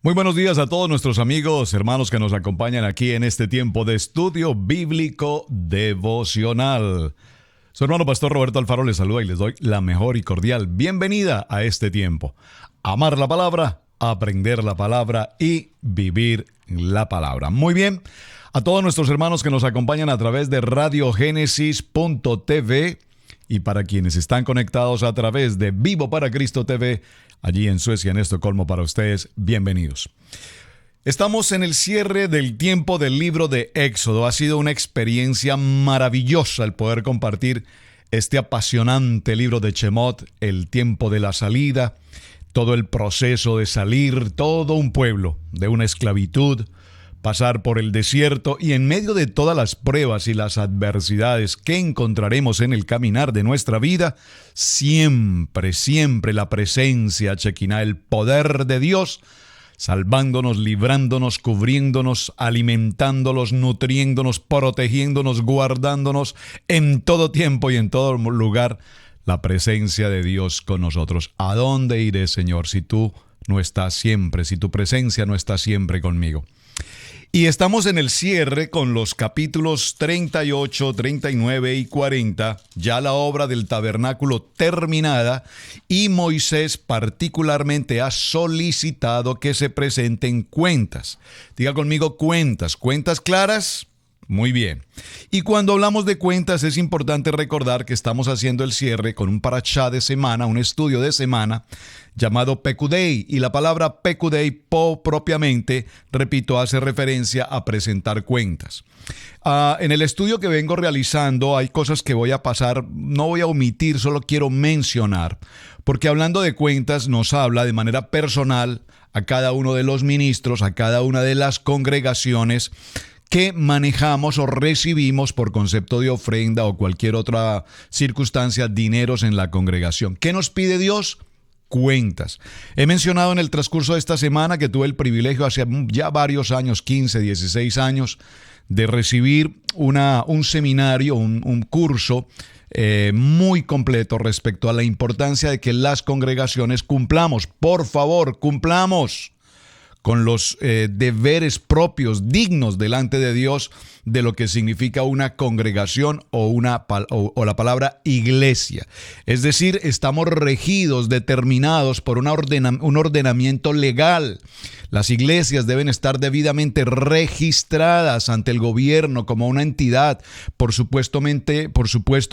Muy buenos días a todos nuestros amigos, hermanos que nos acompañan aquí en este tiempo de estudio bíblico devocional. Su hermano pastor Roberto Alfaro les saluda y les doy la mejor y cordial bienvenida a este tiempo. Amar la palabra, aprender la palabra y vivir la palabra. Muy bien, a todos nuestros hermanos que nos acompañan a través de radiogenesis.tv y para quienes están conectados a través de Vivo para Cristo TV, allí en Suecia, en Estocolmo, para ustedes, bienvenidos. Estamos en el cierre del tiempo del libro de Éxodo. Ha sido una experiencia maravillosa el poder compartir este apasionante libro de Shemot, el tiempo de la salida, todo el proceso de salir, todo un pueblo de una esclavitud, pasar por el desierto y en medio de todas las pruebas y las adversidades que encontraremos en el caminar de nuestra vida, siempre la presencia Shekinah, el poder de Dios, salvándonos, librándonos, cubriéndonos, alimentándonos, nutriéndonos, protegiéndonos, guardándonos en todo tiempo y en todo lugar, la presencia de Dios con nosotros. ¿A dónde iré, Señor, si tú no estás siempre, si tu presencia no está siempre conmigo? Y estamos en el cierre con los capítulos 38, 39 y 40, ya la obra del tabernáculo terminada, y Moisés particularmente ha solicitado que se presenten cuentas. Diga conmigo cuentas claras. Muy bien. Y cuando hablamos de cuentas es importante recordar que estamos haciendo el cierre con un parashá de semana, un estudio de semana llamado Pekudei. Y la palabra Pekudei propiamente, repito, hace referencia a presentar cuentas. En el estudio que vengo realizando hay cosas que voy a pasar, no voy a omitir, solo quiero mencionar. Porque hablando de cuentas nos habla de manera personal a cada uno de los ministros, a cada una de las congregaciones que manejamos o recibimos por concepto de ofrenda o cualquier otra circunstancia, dineros en la congregación. ¿Qué nos pide Dios? Cuentas. He mencionado en el transcurso de esta semana que tuve el privilegio hace ya varios años, 15, 16 años, de recibir un seminario, un curso muy completo respecto a la importancia de que las congregaciones cumplamos. Por favor, cumplamos con los deberes propios, dignos delante de Dios, de lo que significa una congregación o la palabra iglesia. Es decir, estamos regidos, determinados por un ordenamiento legal. Las iglesias deben estar debidamente registradas ante el gobierno como una entidad, por supuesto,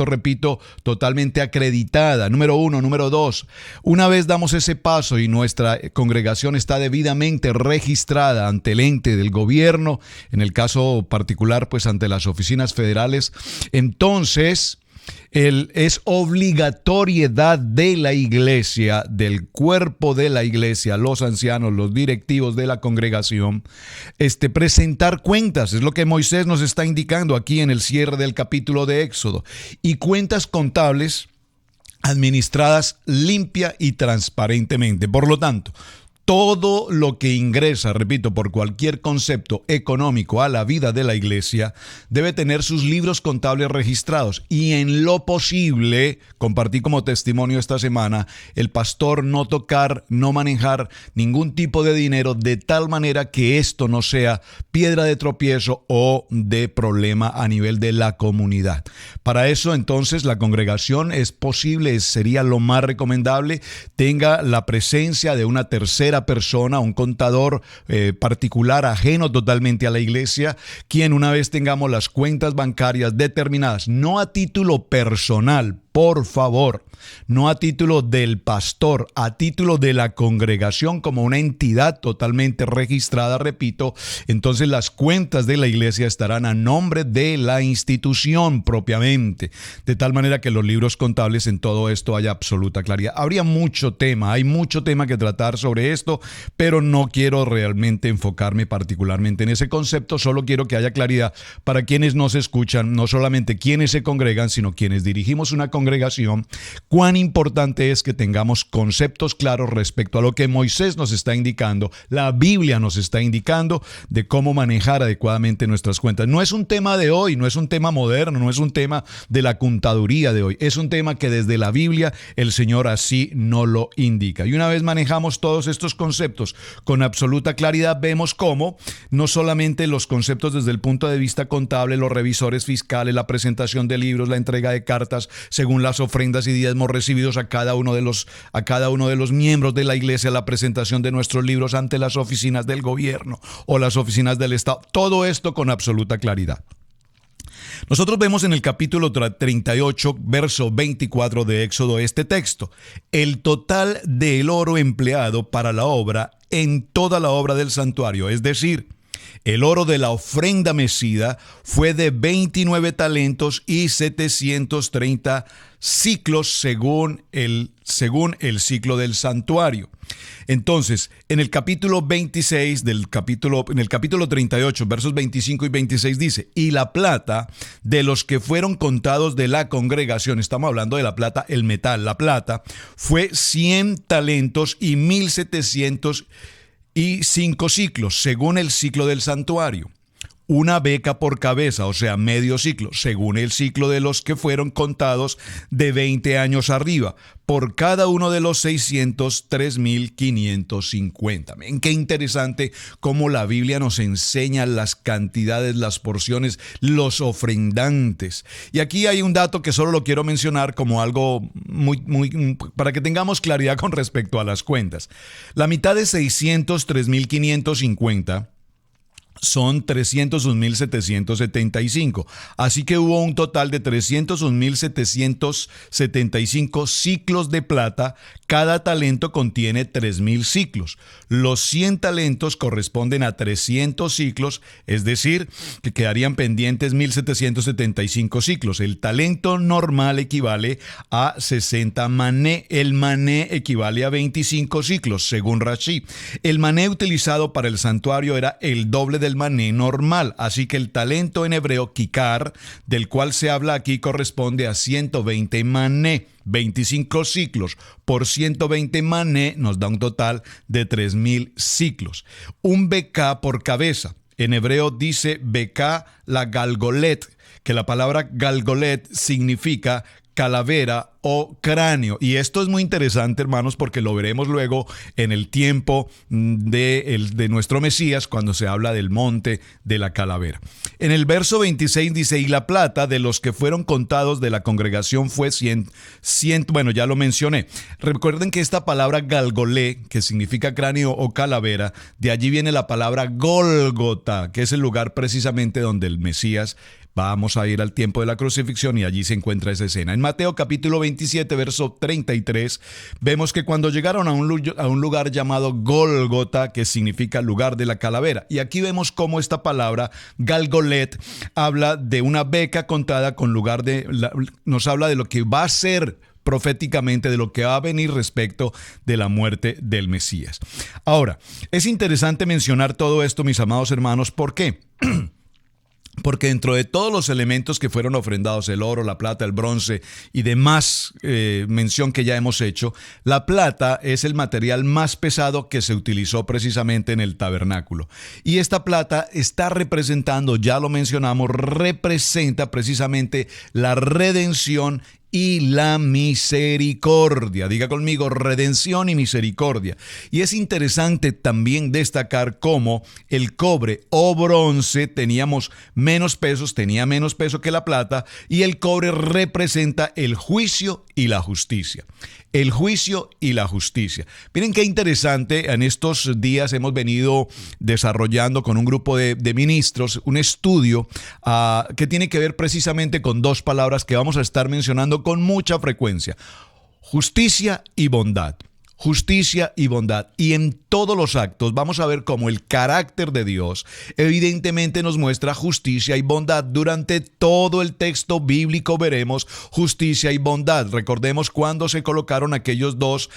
repito, totalmente acreditada. Número 1. Número 2, una vez damos ese paso y nuestra congregación está debidamente registrada ante el ente del gobierno, en el caso particular, pues ante las oficinas federales, entonces es obligatoriedad de la iglesia, del cuerpo de la iglesia, los ancianos, los directivos de la congregación, presentar cuentas. Es lo que Moisés nos está indicando aquí en el cierre del capítulo de Éxodo. Y cuentas contables administradas limpia y transparentemente. Por lo tanto, todo lo que ingresa, repito, por cualquier concepto económico a la vida de la iglesia debe tener sus libros contables registrados y en lo posible, compartí como testimonio esta semana, el pastor no tocar, no manejar ningún tipo de dinero de tal manera que esto no sea piedra de tropiezo o de problema a nivel de la comunidad. Para eso entonces la congregación sería lo más recomendable, tenga la presencia de una tercera persona, un contador particular, ajeno totalmente a la iglesia, quien una vez tengamos las cuentas bancarias determinadas, no a título personal, por favor, no a título del pastor, a título de la congregación como una entidad totalmente registrada, repito, entonces las cuentas de la iglesia estarán a nombre de la institución propiamente, de tal manera que los libros contables en todo esto haya absoluta claridad. Habría mucho tema, hay mucho tema que tratar sobre esto, pero no quiero realmente enfocarme particularmente en ese concepto, solo quiero que haya claridad para quienes nos escuchan, no solamente quienes se congregan, sino quienes dirigimos una congregación congregación, cuán importante es que tengamos conceptos claros respecto a lo que Moisés nos está indicando, la Biblia nos está indicando de cómo manejar adecuadamente nuestras cuentas. No es un tema de hoy, no es un tema moderno, no es un tema de la contaduría de hoy, es un tema que desde la Biblia el Señor así nos lo indica. Y una vez manejamos todos estos conceptos con absoluta claridad, vemos cómo no solamente los conceptos desde el punto de vista contable, los revisores fiscales, la presentación de libros, la entrega de cartas según las ofrendas y diezmos recibidos a cada uno de los miembros de la iglesia, la presentación de nuestros libros ante las oficinas del gobierno o las oficinas del Estado, todo esto con absoluta claridad. Nosotros vemos en el capítulo 38, verso 24 de Éxodo este texto: el total del oro empleado para la obra en toda la obra del santuario, es decir, el oro de la ofrenda mecida, fue de 29 talentos y 730 ciclos según el ciclo del santuario. Entonces, en el capítulo 26 en el capítulo 38, versos 25 y 26 dice: y la plata de los que fueron contados de la congregación, estamos hablando de la plata, el metal, la plata, fue 100 talentos y 1705 ciclos, según el ciclo del santuario. Una beca por cabeza, o sea, medio ciclo, según el ciclo de los que fueron contados de 20 años arriba, por cada uno de los 603,550. Ven qué interesante cómo la Biblia nos enseña las cantidades, las porciones, los ofrendantes. Y aquí hay un dato que solo lo quiero mencionar como algo muy para que tengamos claridad con respecto a las cuentas. La mitad de 603,550 son 301,775. Así que hubo un total de 301,775 ciclos de plata. Cada talento contiene 3,000 ciclos. Los 100 talentos corresponden a 300 ciclos, es decir, que quedarían pendientes 1,775 ciclos. El talento normal equivale a 60 mané. El mané equivale a 25 ciclos, según Rashi. El mané utilizado para el santuario era el doble del mané normal, así que el talento en hebreo kikar, del cual se habla aquí, corresponde a 120 mané. 25 ciclos por 120 mané nos da un total de 3,000 ciclos. Un beká por cabeza. En hebreo dice beká la galgolet, que la palabra galgolet significa calavera o cráneo. Y esto es muy interesante, hermanos, porque lo veremos luego en el tiempo de nuestro Mesías, cuando se habla del monte de la calavera. En el verso 26 dice: y la plata de los que fueron contados de la congregación fue 100, bueno, ya lo mencioné. Recuerden que esta palabra galgolé, que significa cráneo o calavera, de allí viene la palabra Gólgota, que es el lugar precisamente donde el Mesías. Vamos a ir al tiempo de la crucifixión y allí se encuentra esa escena. En Mateo capítulo 27, verso 33, vemos que cuando llegaron a un lugar llamado Gólgota, que significa lugar de la calavera. Y aquí vemos cómo esta palabra, Galgolet, habla de una beca contada con lugar nos habla de lo que va a ser proféticamente, de lo que va a venir respecto de la muerte del Mesías. Ahora, es interesante mencionar todo esto, mis amados hermanos. ¿Por qué? Porque dentro de todos los elementos que fueron ofrendados, el oro, la plata, el bronce y demás mención que ya hemos hecho, la plata es el material más pesado que se utilizó precisamente en el tabernáculo. Y esta plata está representando, ya lo mencionamos, representa precisamente la redención y la misericordia. Diga conmigo, redención y misericordia. Y es interesante también destacar cómo el cobre o bronce tenía menos peso que la plata, y el cobre representa el juicio y la justicia. El juicio y la justicia. Miren qué interesante, en estos días hemos venido desarrollando con un grupo de ministros un estudio que tiene que ver precisamente con dos palabras que vamos a estar mencionando con mucha frecuencia: justicia y bondad. justicia y bondad. Y en todos los actos vamos a ver cómo el carácter de Dios evidentemente nos muestra justicia y bondad. Durante todo el texto bíblico veremos justicia y bondad. Recordemos cuando se colocaron aquellos dos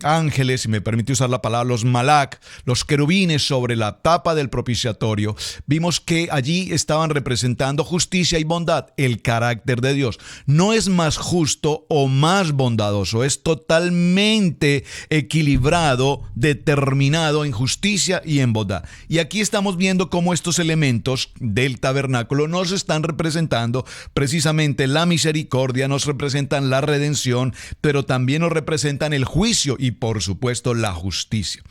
ángeles, si me permite usar la palabra, los malak, los querubines sobre la tapa del propiciatorio. Vimos que allí estaban representando justicia y bondad. El carácter de Dios no es más justo o más bondadoso, es totalmente equilibrado, determinado en justicia y en bondad. Y aquí estamos viendo cómo estos elementos del tabernáculo nos están representando precisamente la misericordia, nos representan la redención, pero también nos representan el juicio y por supuesto la justicia.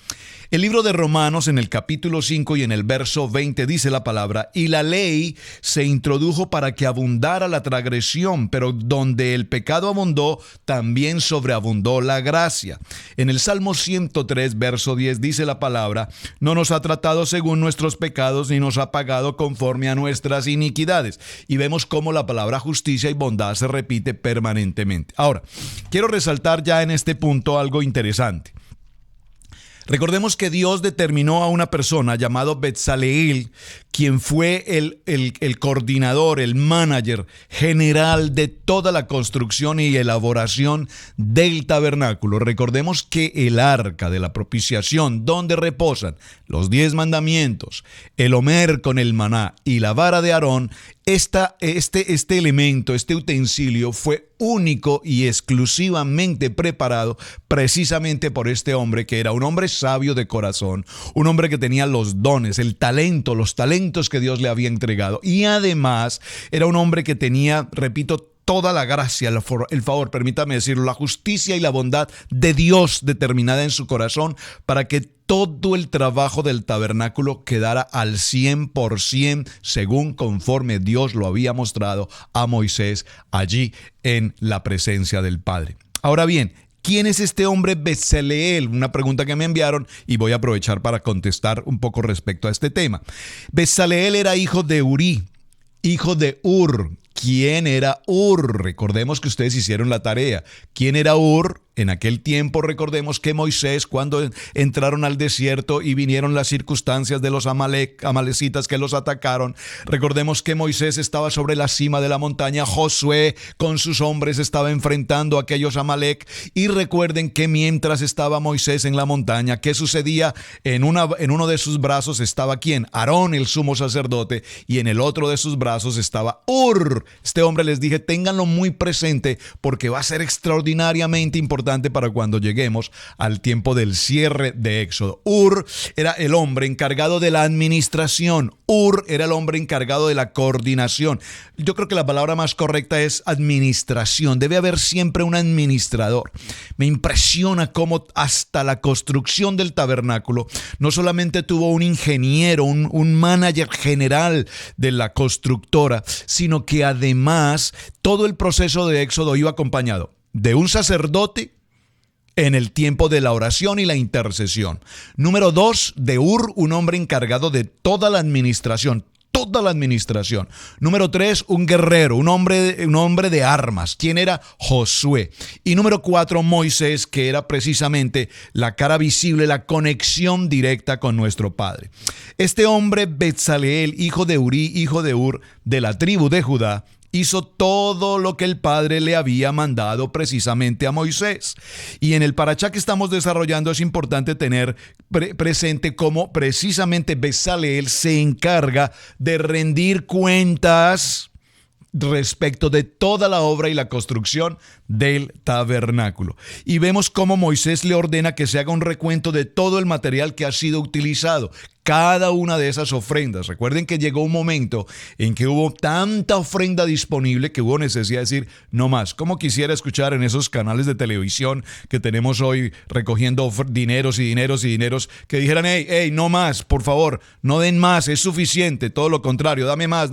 El libro de Romanos en el capítulo 5 y en el verso 20 dice la palabra: y la ley se introdujo para que abundara la transgresión, pero donde el pecado abundó, también sobreabundó la gracia. En el Salmo 103, verso 10 dice la palabra: no nos ha tratado según nuestros pecados, ni nos ha pagado conforme a nuestras iniquidades. Y vemos cómo la palabra justicia y bondad se repite permanentemente. Ahora, quiero resaltar ya en este punto algo interesante. Recordemos que Dios determinó a una persona llamado Betzaleel, quien fue el coordinador, el manager general de toda la construcción y elaboración del tabernáculo. Recordemos que el arca de la propiciación, donde reposan los 10 mandamientos, el omer con el maná y la vara de Aarón, este elemento, este utensilio fue único y exclusivamente preparado precisamente por este hombre, que era un hombre sabio de corazón, un hombre que tenía los dones, el talento, los talentos que Dios le había entregado, y además era un hombre que tenía, repito, toda la gracia, el favor, permítame decirlo, la justicia y la bondad de Dios determinada en su corazón para que todo el trabajo del tabernáculo quedara al 100% según conforme Dios lo había mostrado a Moisés allí en la presencia del Padre. Ahora bien, ¿quién es este hombre Betzaleel? Una pregunta que me enviaron y voy a aprovechar para contestar un poco respecto a este tema. Betzaleel era hijo de Urí, hijo de Ur. ¿Quién era Ur? Recordemos que ustedes hicieron la tarea. ¿Quién era Ur? En aquel tiempo recordemos que Moisés, cuando entraron al desierto y vinieron las circunstancias de los amalecitas que los atacaron, recordemos que Moisés estaba sobre la cima de la montaña, Josué con sus hombres estaba enfrentando a aquellos amalec, y recuerden que mientras estaba Moisés en la montaña, ¿qué sucedía? En uno de sus brazos estaba ¿quién? Aarón, el sumo sacerdote, y en el otro de sus brazos estaba Ur. Este hombre, les dije, ténganlo muy presente porque va a ser extraordinariamente importante para cuando lleguemos al tiempo del cierre de Éxodo. Ur era el hombre encargado de la administración. Ur era el hombre encargado de la coordinación. Yo creo que la palabra más correcta es administración. Debe haber siempre un administrador. Me impresiona cómo hasta la construcción del tabernáculo no solamente tuvo un ingeniero, un manager general de la constructora, sino que además todo el proceso de Éxodo iba acompañado de un sacerdote en el tiempo de la oración y la intercesión. Número 2, de Ur, un hombre encargado de toda la administración. Número 3, un guerrero, un hombre de armas. ¿Quién era? Josué. Y número 4, Moisés, que era precisamente la cara visible, la conexión directa con nuestro Padre. Este hombre, Betzaleel, hijo de Urí, hijo de Ur, de la tribu de Judá, hizo todo lo que el Padre le había mandado precisamente a Moisés. Y en el parachá que estamos desarrollando es importante tener presente cómo precisamente Betzaleel se encarga de rendir cuentas respecto de toda la obra y la construcción del tabernáculo. Y vemos cómo Moisés le ordena que se haga un recuento de todo el material que ha sido utilizado, cada una de esas ofrendas. Recuerden que llegó un momento en que hubo tanta ofrenda disponible que hubo necesidad de decir no más. Como quisiera escuchar en esos canales de televisión que tenemos hoy recogiendo dineros y dineros y dineros, que dijeran hey, no más, por favor, no den más, es suficiente. Todo lo contrario, dame más,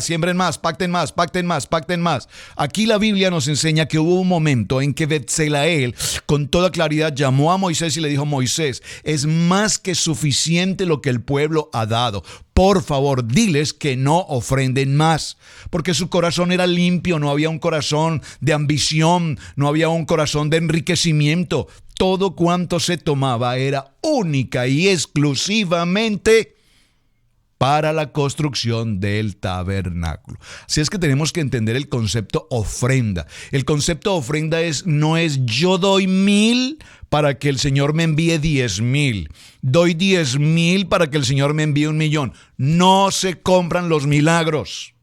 siembren más, pacten más. Aquí la Biblia nos enseña que hubo un momento en que Betzaleel con toda claridad llamó a Moisés y le dijo: Moisés, es más que suficiente suficiente lo que el pueblo ha dado. Por favor, diles que no ofrenden más, porque su corazón era limpio, no había un corazón de ambición, no había un corazón de enriquecimiento. Todo cuanto se tomaba era única y exclusivamente para la construcción del tabernáculo. Así es que tenemos que entender el concepto ofrenda. El concepto ofrenda no es yo doy 1,000 para que el Señor me envíe 10,000. Doy 10,000 para que el Señor me envíe 1,000,000. No se compran los milagros.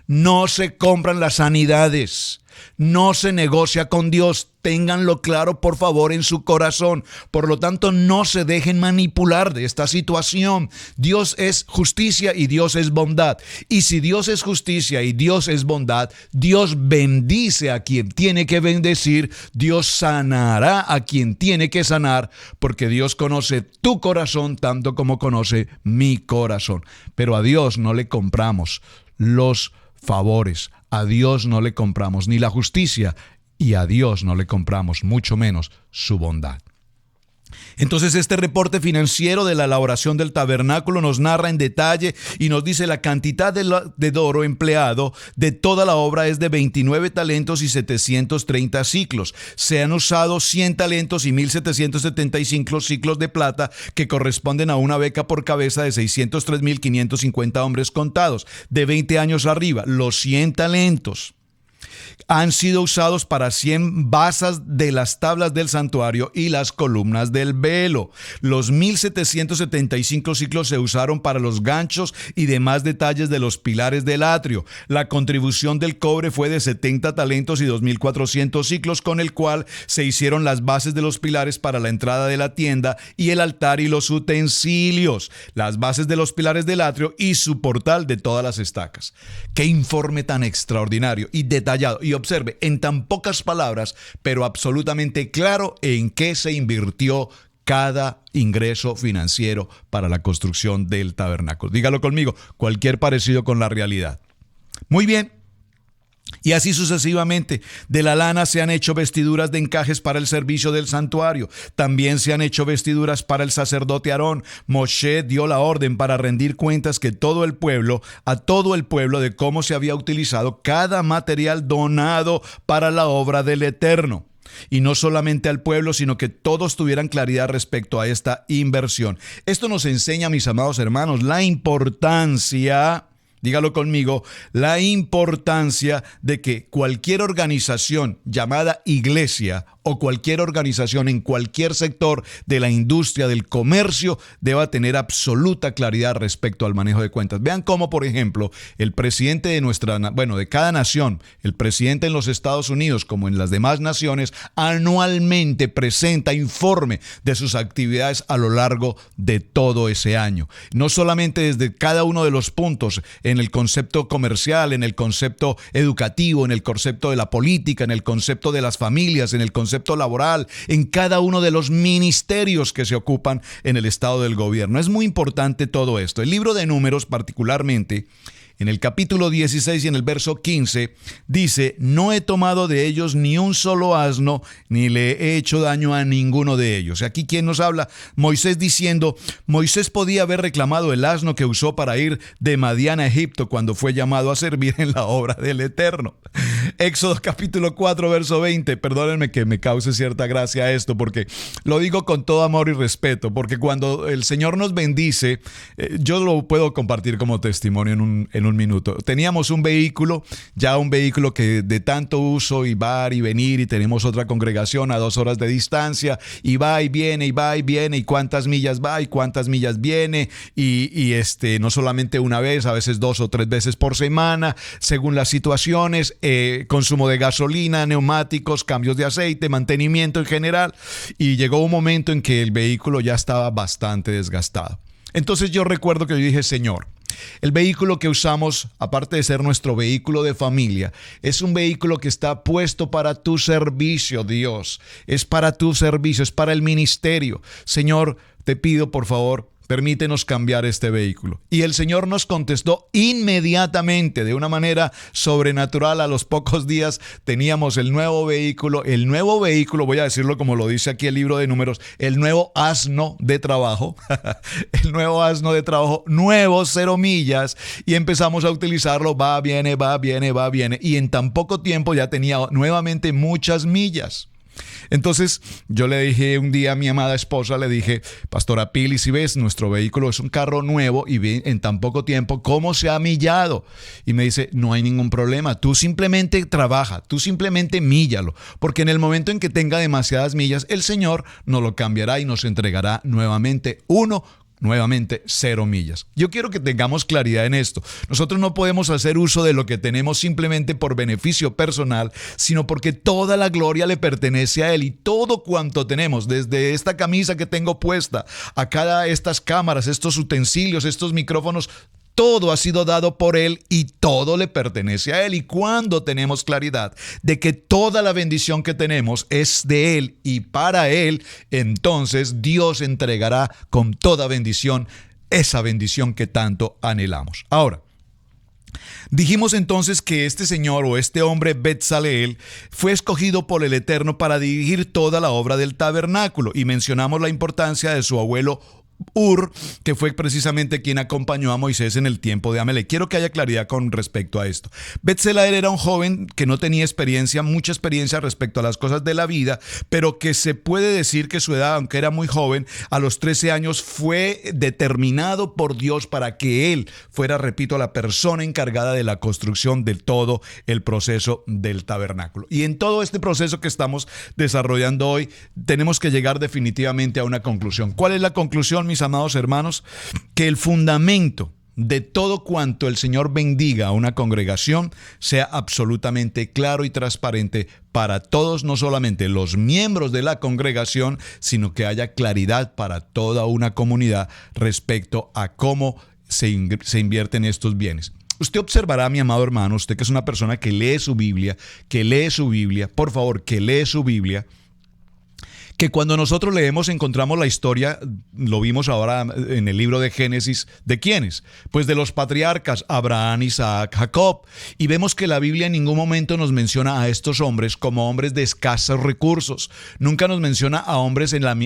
No se compran las sanidades. No se negocia con Dios. Ténganlo claro, por favor, en su corazón. Por lo tanto, no se dejen manipular de esta situación. Dios es justicia y Dios es bondad. Y si Dios es justicia y Dios es bondad, Dios bendice a quien tiene que bendecir. Dios sanará a quien tiene que sanar, porque Dios conoce tu corazón tanto como conoce mi corazón. Pero a Dios no le compramos los favores. A Dios no le compramos ni la justicia y a Dios no le compramos mucho menos su bondad. Entonces este reporte financiero de la elaboración del tabernáculo nos narra en detalle y nos dice la cantidad de oro empleado de toda la obra es de 29 talentos y 730 siclos. Se han usado 100 talentos y 1,775 siclos de plata que corresponden a una beca por cabeza de 603,550 hombres contados de 20 años arriba. Los 100 talentos han sido usados para 100 basas de las tablas del santuario y las columnas del velo. Los 1,775 siclos se usaron para los ganchos y demás detalles de los pilares del atrio. La contribución del cobre fue de 70 talentos y 2,400 siclos, con el cual se hicieron las bases de los pilares para la entrada de la tienda y el altar y los utensilios, las bases de los pilares del atrio y su portal de todas las estacas. ¡Qué informe tan extraordinario y detallado! Y observe, en tan pocas palabras, pero absolutamente claro, en qué se invirtió cada ingreso financiero para la construcción del tabernáculo. Dígalo conmigo, cualquier parecido con la realidad. Muy bien. Y así sucesivamente. De la lana se han hecho vestiduras de encajes para el servicio del santuario. También se han hecho vestiduras para el sacerdote Aarón. Moshe dio la orden para rendir cuentas a todo el pueblo de cómo se había utilizado cada material donado para la obra del Eterno. Y no solamente al pueblo, sino que todos tuvieran claridad respecto a esta inversión. Esto nos enseña, mis amados hermanos, la importancia, dígalo conmigo, la importancia de que cualquier organización llamada iglesia o cualquier organización en cualquier sector de la industria del comercio deba tener absoluta claridad respecto al manejo de cuentas. Vean cómo, por ejemplo, el presidente de cada nación, el presidente en los Estados Unidos como en las demás naciones, anualmente presenta informe de sus actividades a lo largo de todo ese año. No solamente desde cada uno de los puntos, en el concepto comercial, en el concepto educativo, en el concepto de la política, en el concepto de las familias, en el concepto laboral, en cada uno de los ministerios que se ocupan en el estado del gobierno. Es muy importante todo esto. El libro de Números, particularmente, en el capítulo 16 y en el verso 15, dice: no he tomado de ellos ni un solo asno, ni le he hecho daño a ninguno de ellos. Aquí, ¿quién nos habla? Moisés, diciendo: Moisés podía haber reclamado el asno que usó para ir de Madián a Egipto cuando fue llamado a servir en la obra del Eterno. Éxodo capítulo 4, verso 20. Perdónenme que me cause cierta gracia esto, porque lo digo con todo amor y respeto, porque cuando el Señor nos bendice, yo lo puedo compartir como testimonio en un minuto. Teníamos un vehículo que de tanto uso y va y venir, y tenemos otra congregación a 2 horas de distancia, y va y viene, y cuántas millas va y cuántas millas viene, y no solamente una vez, a veces 2 o 3 veces por semana, según las situaciones, consumo de gasolina, neumáticos, cambios de aceite, mantenimiento en general, y llegó un momento en que el vehículo ya estaba bastante desgastado. Entonces yo recuerdo que yo dije: Señor, el vehículo que usamos, aparte de ser nuestro vehículo de familia, es un vehículo que está puesto para tu servicio, Dios. Es para tu servicio, es para el ministerio. Señor, te pido, por favor, permítenos cambiar este vehículo. Y el Señor nos contestó inmediatamente, de una manera sobrenatural. A los pocos días teníamos el nuevo vehículo, voy a decirlo como lo dice aquí el libro de Números, el nuevo asno de trabajo, el nuevo asno de trabajo, nuevo 0 millas, y empezamos a utilizarlo, va, viene, y en tan poco tiempo ya tenía nuevamente muchas millas. Entonces yo le dije un día a mi amada esposa, le dije: Pastora Pili, si ves, nuestro vehículo es un carro nuevo y ve en tan poco tiempo cómo se ha millado. Y me dice: no hay ningún problema, tú simplemente trabaja, tú simplemente míllalo, porque en el momento en que tenga demasiadas millas, el Señor nos lo cambiará y nos entregará nuevamente 0 millas. Yo quiero que tengamos claridad en esto. Nosotros no podemos hacer uso de lo que tenemos simplemente por beneficio personal, sino porque toda la gloria le pertenece a Él, y todo cuanto tenemos, desde esta camisa que tengo puesta, a cada estas cámaras, estos utensilios, estos micrófonos, todo ha sido dado por Él y todo le pertenece a Él. Y cuando tenemos claridad de que toda la bendición que tenemos es de Él y para Él, entonces Dios entregará con toda bendición esa bendición que tanto anhelamos. Ahora, dijimos entonces que este señor o este hombre Betzaleel fue escogido por el Eterno para dirigir toda la obra del tabernáculo, y mencionamos la importancia de su abuelo Ur, que fue precisamente quien acompañó a Moisés en el tiempo de Amalek. Quiero que haya claridad con respecto a esto. Betzaleel era un joven que no tenía mucha experiencia respecto a las cosas de la vida, pero que se puede decir que su edad, aunque era muy joven, a los 13 años fue determinado por Dios para que él fuera, repito, la persona encargada de la construcción de todo el proceso del tabernáculo. Y en todo este proceso que estamos desarrollando hoy, tenemos que llegar definitivamente a una conclusión. ¿Cuál es la conclusión, mis amados hermanos? Que el fundamento de todo cuanto el Señor bendiga a una congregación sea absolutamente claro y transparente para todos, no solamente los miembros de la congregación, sino que haya claridad para toda una comunidad respecto a cómo se invierten estos bienes. Usted observará, mi amado hermano, usted que es una persona que lee su Biblia, por favor, que lee su Biblia, que cuando nosotros leemos encontramos la historia, lo vimos ahora en el libro de Génesis, ¿de quiénes? Pues de los patriarcas Abraham, Isaac, Jacob, y vemos que la Biblia en ningún momento nos menciona a estos hombres como hombres de escasos recursos. Nunca nos menciona a hombres en la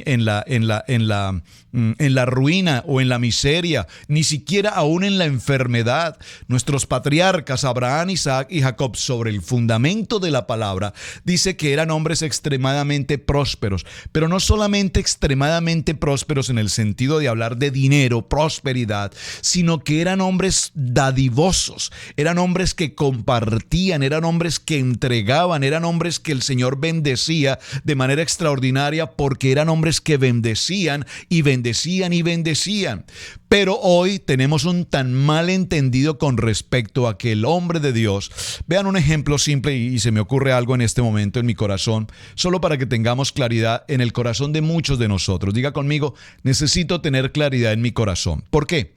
ruina o en la miseria, ni siquiera aún en la enfermedad. Nuestros patriarcas Abraham, Isaac y Jacob, sobre el fundamento de la palabra, dice que eran hombres extremadamente prósperos. Pero no solamente extremadamente prósperos en el sentido de hablar de dinero, prosperidad, sino que eran hombres dadivosos, eran hombres que compartían, eran hombres que entregaban, eran hombres que el Señor bendecía de manera extraordinaria, porque eran hombres que bendecían y bendecían y bendecían. Pero hoy tenemos un tan mal entendido con respecto a que el hombre de Dios, vean un ejemplo simple, y se me ocurre algo en este momento en mi corazón, solo para que tengamos claridad en el corazón de muchos de nosotros. Diga conmigo: necesito tener claridad en mi corazón. ¿Por qué?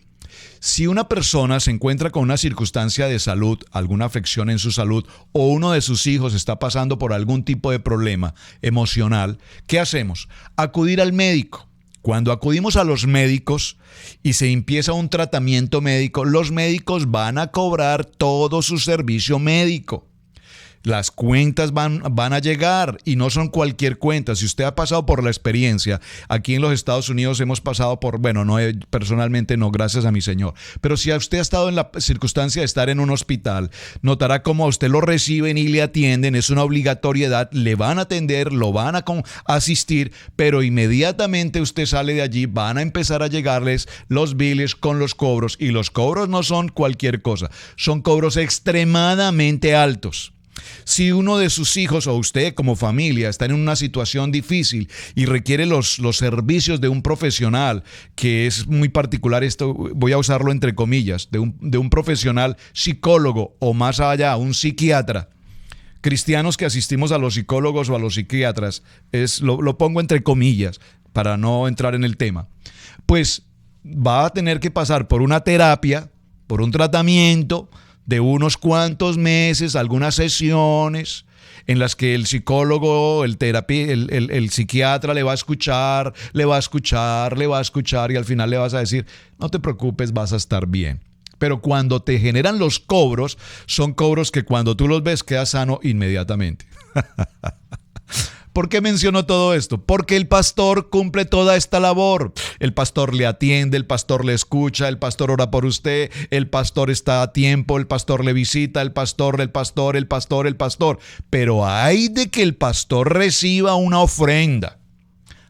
Si una persona se encuentra con una circunstancia de salud, alguna afección en su salud, o uno de sus hijos está pasando por algún tipo de problema emocional, ¿qué hacemos? Acudir al médico. Cuando acudimos a los médicos y se empieza un tratamiento médico, los médicos van a cobrar todo su servicio médico. Las cuentas van a llegar, y no son cualquier cuenta. Si usted ha pasado por la experiencia, aquí en los Estados Unidos hemos pasado por, personalmente no, gracias a mi Señor, pero si usted ha estado en la circunstancia de estar en un hospital, notará cómo a usted lo reciben y le atienden, es una obligatoriedad, le van a atender, lo van a asistir, pero inmediatamente usted sale de allí, van a empezar a llegarles los biles con los cobros, y los cobros no son cualquier cosa, son cobros extremadamente altos. Si uno de sus hijos o usted como familia está en una situación difícil y requiere los servicios de un profesional, que es muy particular, esto voy a usarlo entre comillas, de un profesional psicólogo o más allá, un psiquiatra. Cristianos que asistimos a los psicólogos o a los psiquiatras, lo pongo entre comillas para no entrar en el tema, pues va a tener que pasar por una terapia, por un tratamiento de unos cuantos meses, algunas sesiones, en las que el psicólogo, el psiquiatra le va a escuchar, le va a escuchar, le va a escuchar y al final le vas a decir, no te preocupes, vas a estar bien. Pero cuando te generan los cobros, son cobros que cuando tú los ves quedas sano inmediatamente. ¿Por qué menciono todo esto? Porque el pastor cumple toda esta labor. El pastor le atiende, el pastor le escucha, el pastor ora por usted, el pastor está a tiempo, el pastor le visita, el pastor. Pero hay de que el pastor reciba una ofrenda.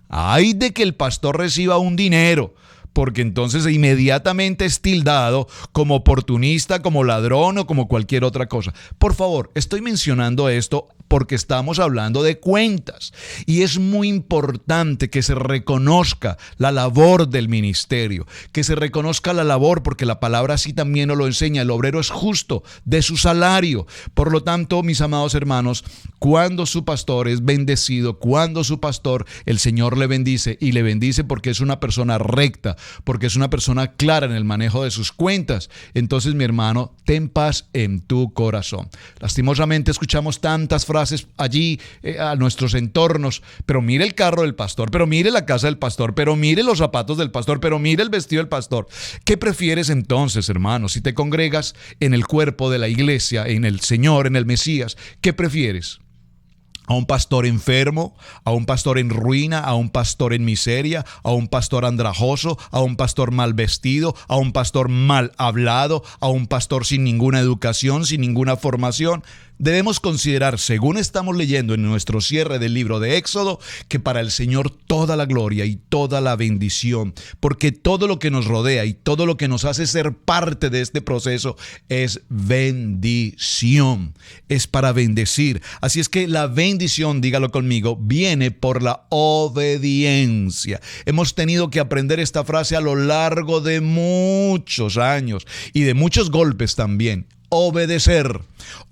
Hay de que el pastor reciba un dinero. Porque entonces inmediatamente es tildado como oportunista, como ladrón o como cualquier otra cosa. Por favor, estoy mencionando esto porque estamos hablando de cuentas y es muy importante que se reconozca la labor del ministerio, que se reconozca la labor, porque la palabra así también nos lo enseña, el obrero es justo de su salario. Por lo tanto, mis amados hermanos, cuando su pastor es bendecido, cuando su pastor, el Señor le bendice, y le bendice porque es una persona recta, porque es una persona clara en el manejo de sus cuentas, entonces, mi hermano, ten paz en tu corazón. Lastimosamente escuchamos tantas frases allí a nuestros entornos, pero mire el carro del pastor, pero mire la casa del pastor, pero mire los zapatos del pastor, pero mire el vestido del pastor. ¿Qué prefieres entonces, hermano? Si te congregas en el cuerpo de la iglesia, en el Señor, en el Mesías, ¿qué prefieres? ¿A un pastor enfermo? ¿A un pastor en ruina? ¿A un pastor en miseria? ¿A un pastor andrajoso? ¿A un pastor mal vestido? ¿A un pastor mal hablado? ¿A un pastor sin ninguna educación, sin ninguna formación? Debemos considerar, según estamos leyendo en nuestro cierre del libro de Éxodo, que para el Señor toda la gloria y toda la bendición, porque todo lo que nos rodea y todo lo que nos hace ser parte de este proceso es bendición, es para bendecir. Así es que la bendición, dígalo conmigo, viene por la obediencia. Hemos tenido que aprender esta frase a lo largo de muchos años y de muchos golpes también. Obedecer,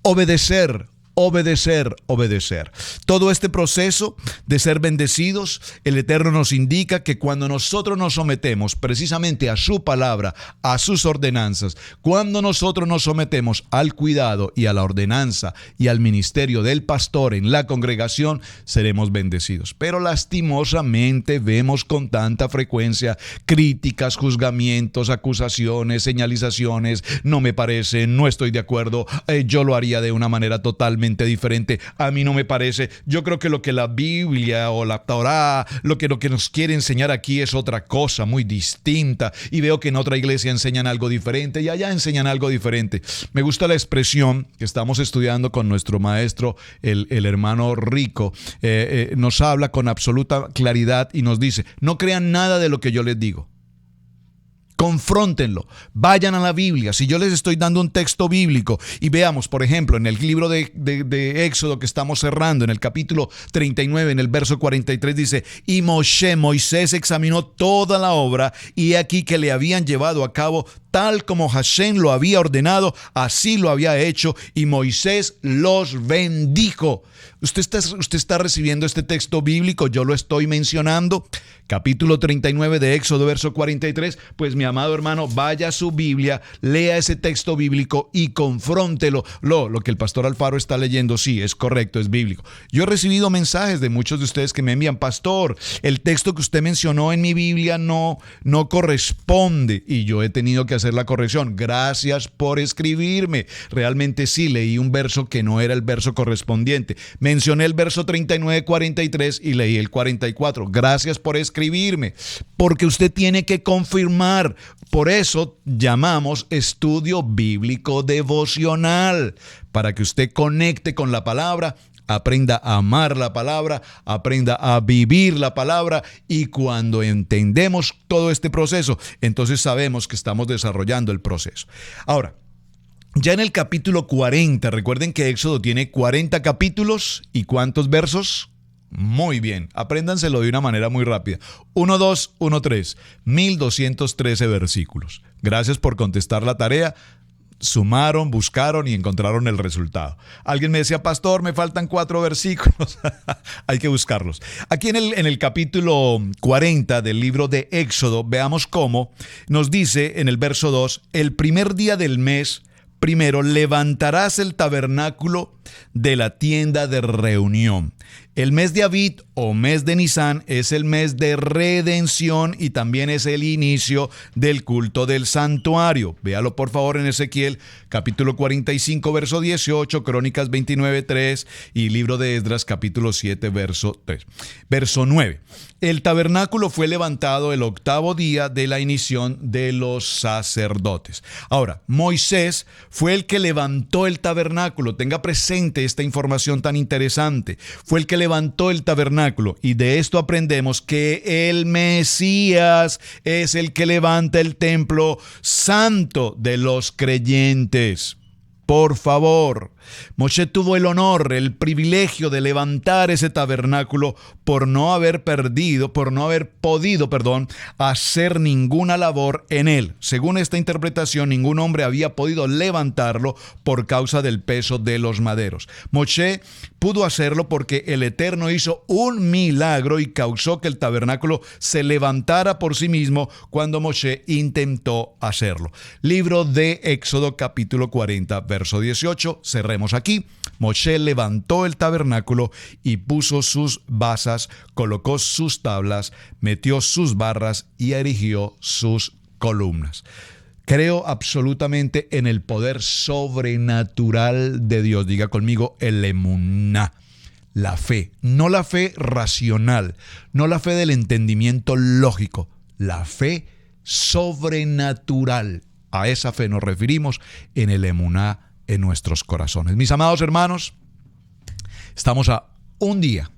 obedecer, obedecer, obedecer. Todo este proceso de ser bendecidos, el Eterno nos indica que cuando nosotros nos sometemos precisamente a su palabra, a sus ordenanzas, cuando nosotros nos sometemos al cuidado y a la ordenanza y al ministerio del pastor en la congregación, seremos bendecidos. Pero lastimosamente vemos con tanta frecuencia críticas, juzgamientos, acusaciones, señalizaciones, no me parece, no estoy de acuerdo, yo lo haría de una manera totalmente diferente, a mí no me parece, yo creo que lo que la Biblia o la Torá, lo que nos quiere enseñar aquí es otra cosa muy distinta, y veo que en otra iglesia enseñan algo diferente y allá enseñan algo diferente. Me gusta la expresión que estamos estudiando con nuestro maestro, el hermano Rico, nos habla con absoluta claridad y nos dice, no crean nada de lo que yo les digo. Confróntenlo, vayan a la Biblia. Si yo les estoy dando un texto bíblico y veamos, por ejemplo, en el libro de Éxodo que estamos cerrando, en el capítulo 39, en el verso 43 dice, y Moisés examinó toda la obra y he aquí que le habían llevado a cabo tal como Hashem lo había ordenado, así lo había hecho y Moisés los bendijo. Usted está recibiendo este texto bíblico, yo lo estoy mencionando, capítulo 39 de Éxodo, verso 43, pues mi amado hermano, vaya a su Biblia, lea ese texto bíblico y confróntelo. Lo que el pastor Alfaro está leyendo, sí, es correcto, es bíblico. Yo he recibido mensajes de muchos de ustedes que me envían, pastor, el texto que usted mencionó en mi Biblia no corresponde, y yo he tenido que hacer la corrección. Gracias por escribirme. Realmente sí, leí un verso que no era el verso correspondiente. Mencioné el verso 39, 43 y leí el 44. Gracias por escribirme, porque usted tiene que confirmar. Por eso llamamos estudio bíblico devocional, para que usted conecte con la palabra, aprenda a amar la palabra, aprenda a vivir la palabra, y cuando entendemos todo este proceso, entonces sabemos que estamos desarrollando el proceso. Ahora, ya en el capítulo 40, recuerden que Éxodo tiene 40 capítulos y ¿cuántos versos? Muy bien, apréndanselo de una manera muy rápida. 1, 2, 1, 3, 1213 versículos. Gracias por contestar la tarea. Sumaron, buscaron y encontraron el resultado. Alguien me decía, pastor, me faltan 4 versículos. Hay que buscarlos. Aquí en el capítulo 40 del libro de Éxodo, veamos cómo nos dice en el verso 2, el primer día del mes Primero, levantarás el tabernáculo de la tienda de reunión. El mes de Abib o mes de Nisán es el mes de redención y también es el inicio del culto del santuario. Véalo por favor en Ezequiel capítulo 45 verso 18, Crónicas 29 3 y libro de Esdras capítulo 7 verso 3. Verso 9. El tabernáculo fue levantado el 8º día de la iniciación de los sacerdotes. Ahora, Moisés fue el que levantó el tabernáculo. Tenga presente esta información tan interesante. Fue el que levantó el tabernáculo y de esto aprendemos que el Mesías es el que levanta el templo santo de los creyentes. Por favor, Moshe tuvo el honor, el privilegio de levantar ese tabernáculo por no haber podido hacer ninguna labor en él. Según esta interpretación, ningún hombre había podido levantarlo por causa del peso de los maderos. Moshe pudo hacerlo porque el Eterno hizo un milagro y causó que el tabernáculo se levantara por sí mismo cuando Moshe intentó hacerlo. Libro de Éxodo capítulo 40, verso 18. Cerremos aquí. Moshe levantó el tabernáculo y puso sus basas, colocó sus tablas, metió sus barras y erigió sus columnas. Creo absolutamente en el poder sobrenatural de Dios. Diga conmigo el emuná. La fe, no la fe racional, no la fe del entendimiento lógico, la fe sobrenatural. A esa fe nos referimos en el emuná en nuestros corazones. Mis amados hermanos, estamos a un día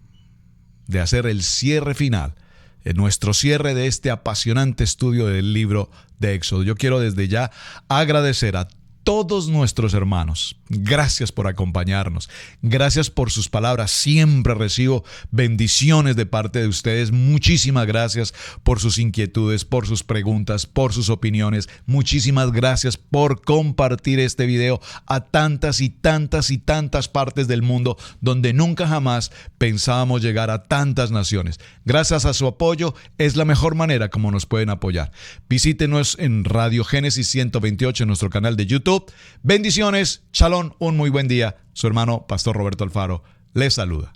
de hacer el cierre final, en nuestro cierre de este apasionante estudio del libro de Éxodo. Yo quiero desde ya agradecer a todos nuestros hermanos. Gracias por acompañarnos. Gracias por sus palabras. Siempre recibo bendiciones de parte de ustedes. Muchísimas gracias por sus inquietudes, por sus preguntas, por sus opiniones. Muchísimas gracias por compartir este video a tantas y tantas y tantas partes del mundo donde nunca jamás pensábamos llegar a tantas naciones. Gracias a su apoyo es la mejor manera como nos pueden apoyar. Visítenos en Radio Génesis 128 en nuestro canal de YouTube. Bendiciones, shalom, un muy buen día. Su hermano Pastor Roberto Alfaro les saluda.